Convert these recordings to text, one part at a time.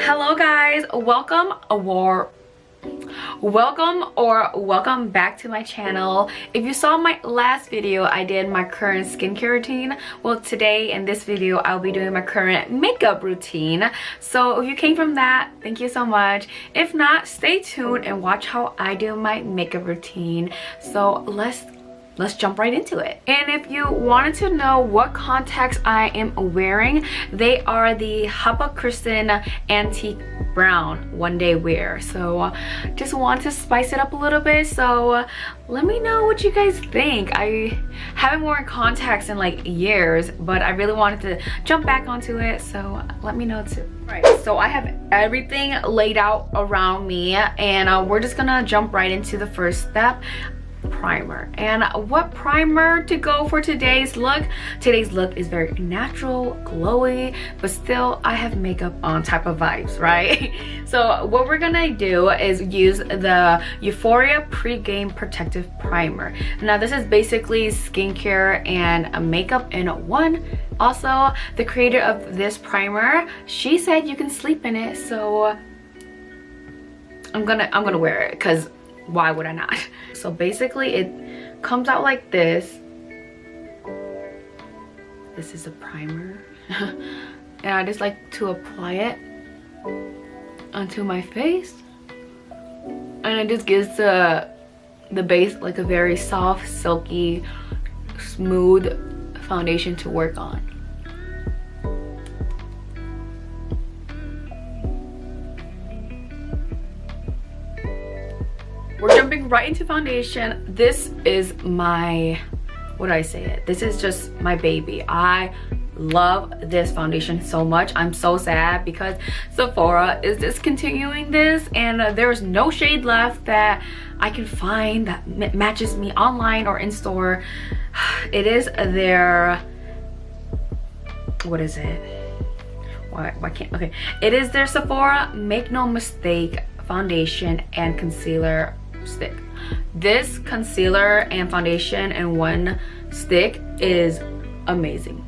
Hello guys, welcome back to my channel. If you saw my last video, I did my current skincare routine. Well, today in this video I'll be doing my current makeup routine. So if you came from that, thank you so much. If not, stay tuned and watch how I do my makeup routine. So let's jump right into it. And if you wanted to know what contacts I am wearing, they are the Hubba Kristen Antique Brown One Day Wear. So just want to spice it up a little bit. So let me know what you guys think. I haven't worn contacts in like years, but I really wanted to jump back onto it. So let me know too. Right, so I have everything laid out around me, and we're just gonna jump right into the first step. Primer. And what primer to go for today's look? Today's look is very natural, glowy, but still I have makeup on type of vibes, right? So what we're gonna do is use the Euphoria Pre-Game Protective Primer. Now this is basically skincare and makeup in one. Also, the creator of this primer, she said you can sleep in it, so I'm gonna wear it because why would I not? So basically it comes out like this. This is a primer. And I just like to apply it onto my face, and it just gives the base like a very soft, silky, smooth foundation to work on. We're jumping right into foundation. This is my, what do I say it? This is just my baby. I love this foundation so much. I'm so sad because Sephora is discontinuing this, and there's no shade left that I can find that matches me online or in store. It is their, what is it? Why can't, okay. It is their Sephora Make No Mistake foundation and concealer stick. This concealer and foundation in one stick is amazing.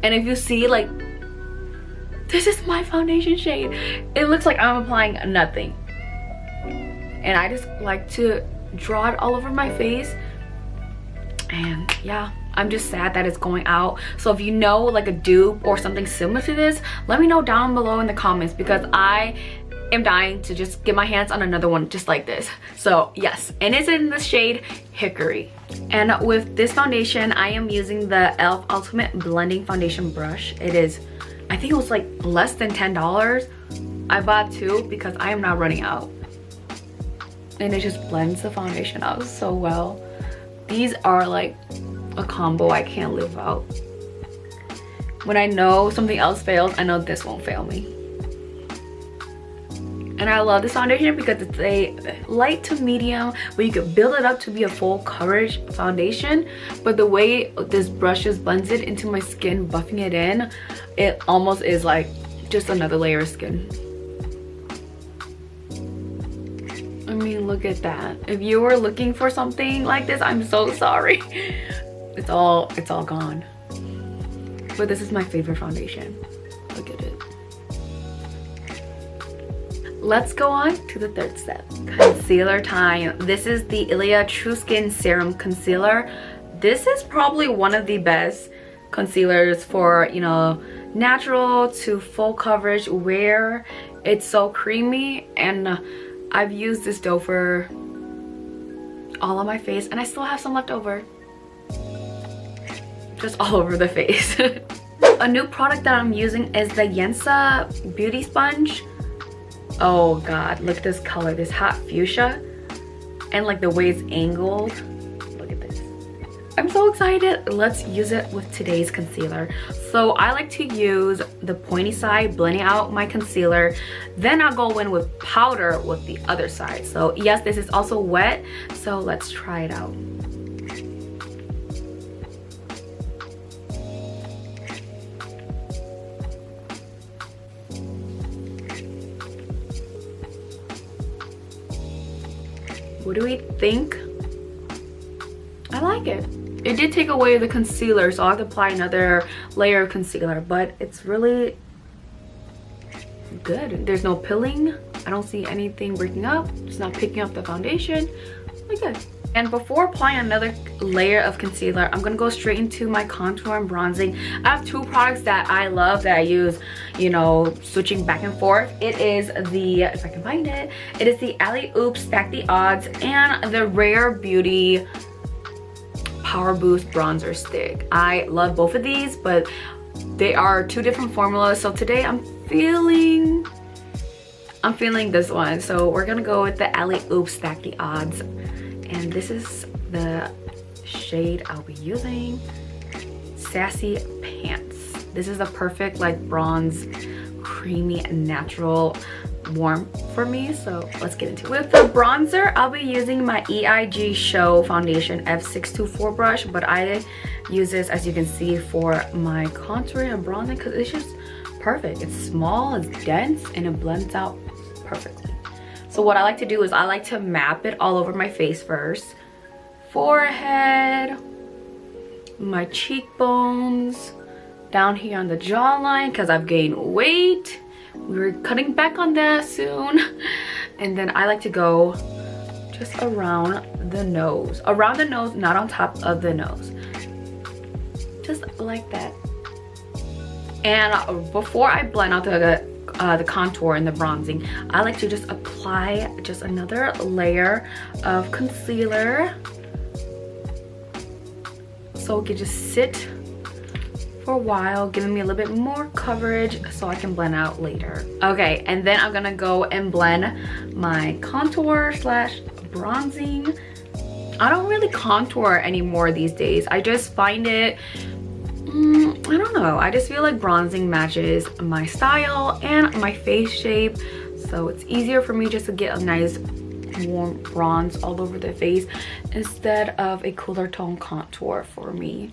And if you see, like, this is my foundation shade. It looks like I'm applying nothing, and I just like to draw it all over my face. And yeah, I'm just sad that it's going out. So if you know like a dupe or something similar to this, let me know down below in the comments, because I am dying to just get my hands on another one just like this. So yes, and it's in the shade Hickory. And with this foundation, I am using the e.l.f. Ultimate Blending Foundation Brush. It is, I think it was like less than $10. I bought two because I am not running out, and it just blends the foundation out so well. These are like a combo I can't live out. When I know something else fails, I know this won't fail me. And I love this foundation because it's a light to medium where you could build it up to be a full coverage foundation, but the way this brush just blends it into my skin, buffing it in, it almost is like just another layer of skin. I mean, look at that. If you were looking for something like this, I'm so sorry. It's all gone. But this is my favorite foundation. Look at it. Let's go on to the third step. Concealer time. This is the Ilia True Skin Serum Concealer. This is probably one of the best concealers for, you know, natural to full coverage wear. It's so creamy, and I've used this dough for all on my face, and I still have some left over. Just all over the face. A new product that I'm using is the Yensa Beauty Sponge. Oh god, look at this color, this hot fuchsia, and like the way it's angled. Look at this. I'm so excited. Let's use it with today's concealer. So I like to use the pointy side, blending out my concealer, then I'll go in with powder with the other side. So yes, this is also wet, so let's try it out. What do we think? I like it. It did take away the concealer, so I'll have to apply another layer of concealer, but it's really good. There's no pilling. I don't see anything breaking up. It's not picking up the foundation. Really good. And before applying another layer of concealer, I'm gonna go straight into my contour and bronzing. I have two products that I love that I use, you know, switching back and forth. It is the, if I can find it, it is the Alley-Oops Stack the Odds and the Rare Beauty Power Boost Bronzer Stick. I love both of these, but they are two different formulas. So today I'm feeling this one. So we're gonna go with the Alley-Oops Stack the Odds. And this is the shade I'll be using, Sassy Pants. This is a perfect like bronze, creamy, natural warm for me. So let's get into it. With the bronzer, I'll be using my EIG Show Foundation F624 brush, but I use this, as you can see, for my contouring and bronzing because it's just perfect. It's small, it's dense, and it blends out perfectly. So what I like to do is I like to map it all over my face first. Forehead, my cheekbones, down here on the jawline because I've gained weight. We're cutting back on that soon. And then I like to go just around the nose. Around the nose, not on top of the nose. Just like that. And before I blend out the contour and the bronzing, I like to just apply just another layer of concealer so it can just sit for a while, giving me a little bit more coverage so I can blend out later. Okay, and then I'm gonna go and blend my contour slash bronzing. I don't really contour anymore these days. I just find it, I don't know, I just feel like bronzing matches my style and my face shape, so it's easier for me just to get a nice warm bronze all over the face instead of a cooler tone contour for me.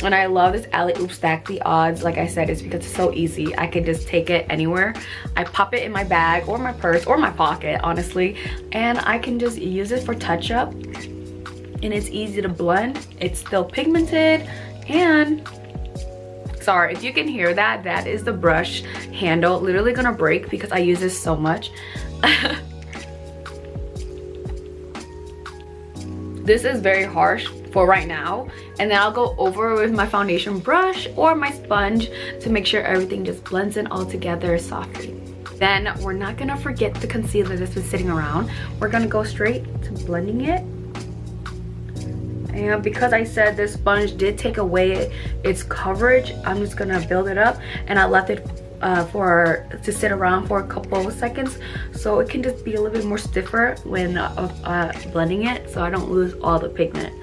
And I love this Alley-Oops Stack the Odds. Like I said, it's because it's so easy. I can just take it anywhere. I pop it in my bag or my purse or my pocket, honestly, and I can just use it for touch up. And it's easy to blend. It's still pigmented. And sorry if you can hear that, that is the brush handle literally gonna break because I use this so much. This is very harsh for right now, and then I'll go over with my foundation brush or my sponge to make sure everything just blends in all together softly. Then we're not gonna forget the concealer that's been sitting around. We're gonna go straight to blending it. And because I said this sponge did take away its coverage, I'm just gonna build it up, and I left it to sit around for a couple of seconds so it can just be a little bit more stiffer when blending it, so I don't lose all the pigment.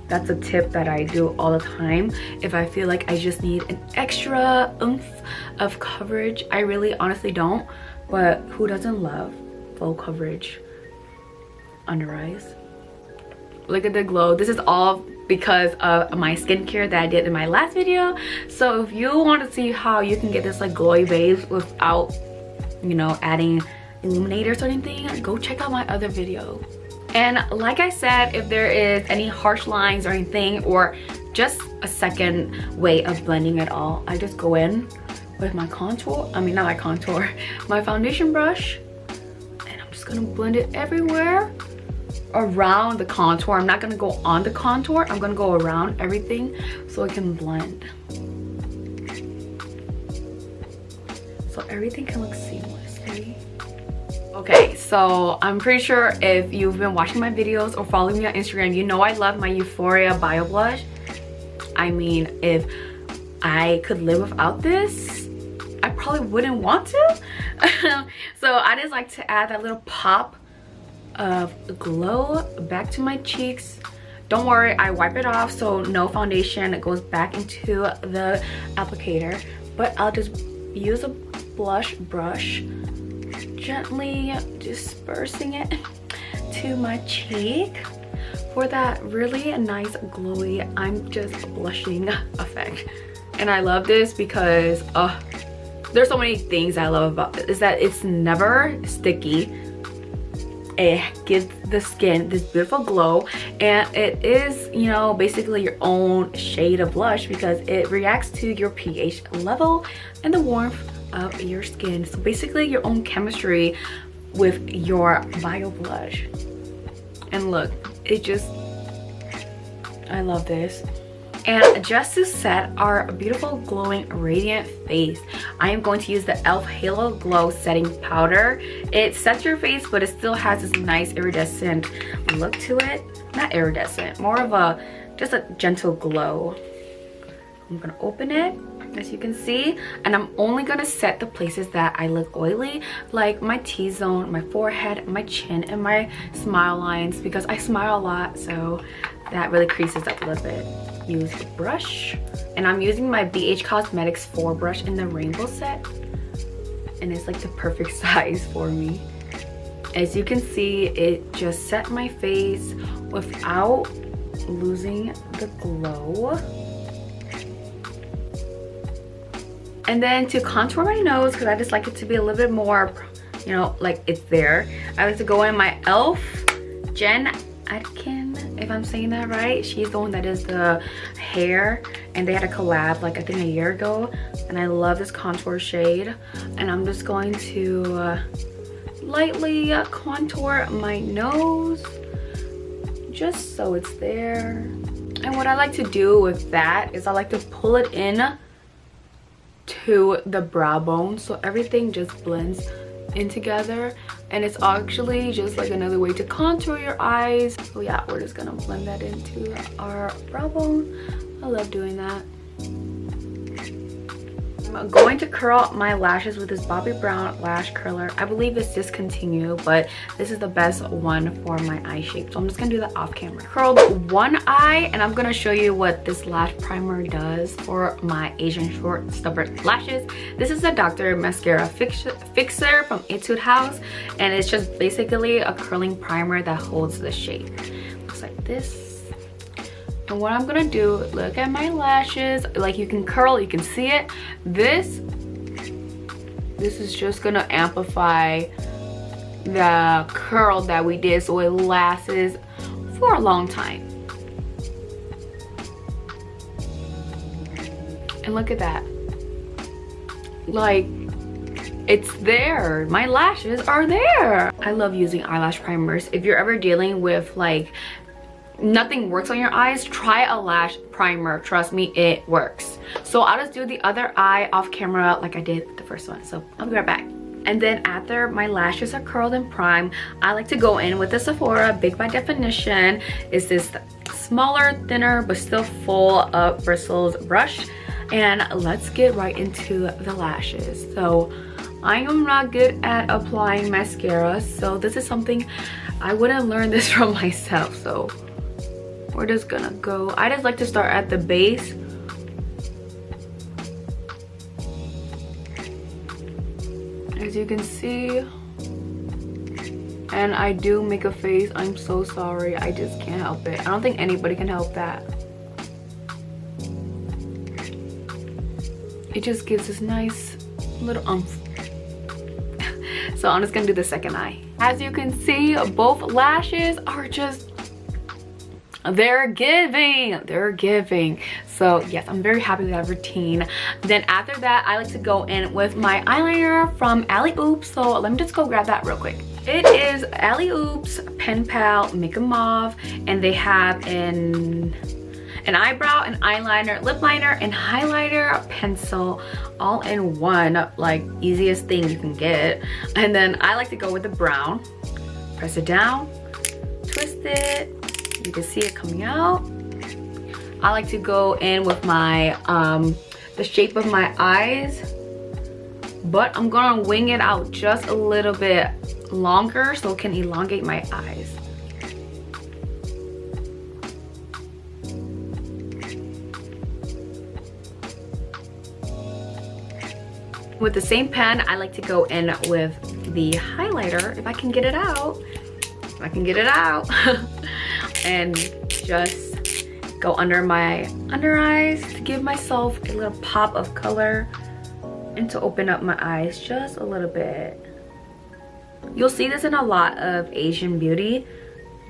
That's a tip that I do all the time if I feel like I just need an extra oomph of coverage. I really honestly don't, but who doesn't love full coverage under eyes? Look at the glow. This is all because of my skincare that I did in my last video. So if you want to see how you can get this like glowy base without, you know, adding illuminators or anything, go check out my other video. And like I said, if there is any harsh lines or anything, or just a second way of blending it all, I just go in with my contour, not my contour, my foundation brush, and I'm just gonna blend it everywhere around the contour. I'm not gonna go on the contour, I'm gonna go around everything so it can blend, so everything can look seamlessly. Okay, so I'm pretty sure if you've been watching my videos or following me on Instagram, you know I love my Euphoria Bio Blush. I mean, if I could live without this, I probably wouldn't want to. So I just like to add that little pop of glow back to my cheeks. Don't worry, I wipe it off so no foundation goes back into the applicator, but I'll just use a blush brush, gently dispersing it to my cheek for that really nice glowy I'm just blushing effect. And I love this because there's so many things I love about it. Is that it's never sticky. It gives the skin this beautiful glow, and it is, you know, basically your own shade of blush because it reacts to your pH level and the warmth of your skin. So basically your own chemistry with your bio blush. And look, it just, I love this. And just to set our beautiful glowing radiant face, I am going to use the e.l.f. Halo Glow setting powder. It sets your face, but it still has this nice iridescent look to it. Not iridescent, more of a just a gentle glow. I'm gonna open it, as you can see, and I'm only gonna set the places that I look oily, like my T-zone, my forehead, my chin, and my smile lines, because I smile a lot, so that really creases up a little bit. Use the brush, and I'm using my BH Cosmetics 4 brush in the rainbow set, and it's like the perfect size for me. As you can see, it just set my face without losing the glow. And then to contour my nose, because I just like it to be a little bit more, you know, like it's there, I like to go in my e.l.f. Jen Atkin, if I'm saying that right. She's the one that does the hair, and they had a collab like I think a year ago, and I love this contour shade. And I'm just going to lightly contour my nose just so it's there. And what I like to do with that is I like to pull it in to the brow bone, so everything just blends in together, and it's actually just like another way to contour your eyes. So yeah, we're just gonna blend that into our brow bone. I love doing that. I'm going to curl my lashes with this Bobbi Brown lash curler. I believe it's discontinued, but this is the best one for my eye shape, so I'm just gonna do that off camera. Curled one eye, and I'm gonna show you what this lash primer does for my Asian short stubborn lashes. This is the Dr. Mascara Fixer from Etude House, and it's just basically a curling primer that holds the shape. Looks like this. And what I'm gonna do, look at my lashes, like you can curl, you can see it. This is just gonna amplify the curl that we did, so it lasts for a long time. And look at that, like it's there. My lashes are there. I love using eyelash primers. If you're ever dealing with like nothing works on your eyes, try a lash primer. Trust me, it works. So I'll just do the other eye off camera like I did with the first one, so I'll be right back. And then after my lashes are curled and primed, I like to go in with the Sephora Big by Definition. It's this smaller, thinner, but still full of bristles brush, and let's get right into the lashes. So I am not good at applying mascara, so this is something I wouldn't learn this from myself, so we're just gonna go. I just like to start at the base. As you can see, and I do make a face. I'm so sorry, I just can't help it. I don't think anybody can help that. It just gives this nice little umph. So I'm just gonna do the second eye. As you can see, both lashes are just, they're giving. So yes, I'm very happy with that routine. Then after that, I like to go in with my eyeliner from Alley-Oops. So let me just go grab that real quick. It is Alley-Oops Pen Pal Make a Mauve, and they have an eyebrow, an eyeliner, lip liner, and highlighter pencil all in one, like easiest thing you can get. And then I like to go with the brown. Press it down, twist it. You can see it coming out. I like to go in with my the shape of my eyes, but I'm gonna wing it out just a little bit longer so it can elongate my eyes. With the same pen, I like to go in with the highlighter, if I can get it out. And just go under my under eyes to give myself a little pop of color and to open up my eyes just a little bit. You'll see this in a lot of Asian beauty,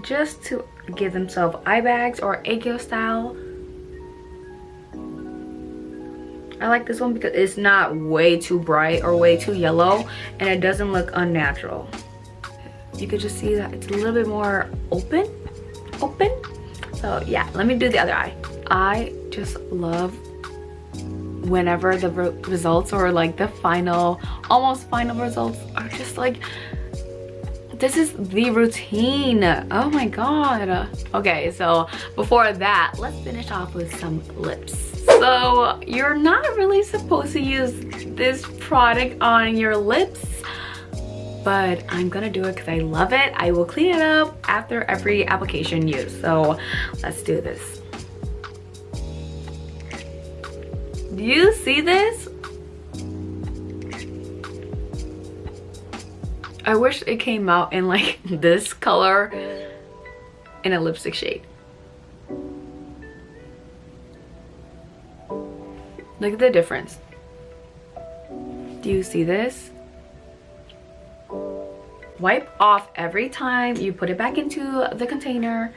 just to give themselves eye bags or aegyo style. I like this one because it's not way too bright or way too yellow, and it doesn't look unnatural. You could just see that it's a little bit more open. So yeah, let me do the other eye. I just love whenever the results, or like the final, almost final results, are just like, this is the routine. Oh my god. Okay, so before that, let's finish off with some lips. So you're not really supposed to use this product on your lips, but I'm gonna do it because I love it. I will clean it up after every application use. So let's do this. Do you see this? I wish it came out in like this color in a lipstick shade. Look at the difference. Do you see this? Wipe off every time you put it back into the container,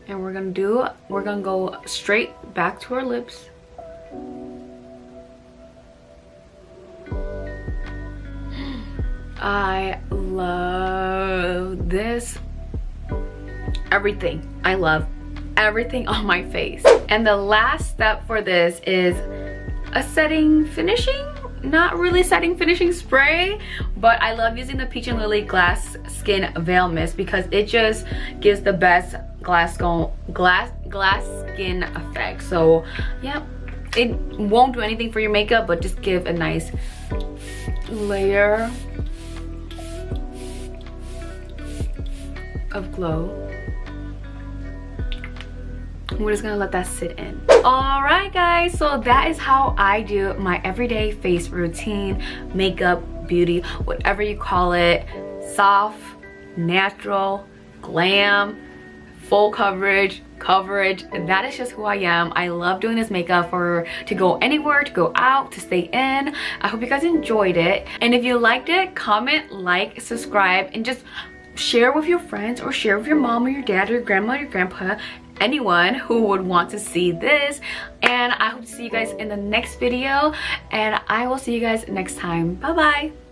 and we're gonna go straight back to our lips. I love this. Everything. I love everything on my face. And the last step for this is a finishing, not really setting finishing spray, but I love using the Peach and Lily Glass Skin Veil Mist because it just gives the best glass skin effect. So yeah, it won't do anything for your makeup, but just give a nice layer of glow. We're just gonna let that sit in. All right guys, so that is how I do my everyday face routine, makeup, beauty, whatever you call it. Soft, natural, glam, full coverage, and that is just who I am. I love doing this makeup to go anywhere, to go out, to stay in. I hope you guys enjoyed it, and if you liked it, comment, like, subscribe, and just share with your friends, or share with your mom or your dad or your grandma or your grandpa, anyone who would want to see this. And I hope to see you guys in the next video, and I will see you guys next time. Bye bye.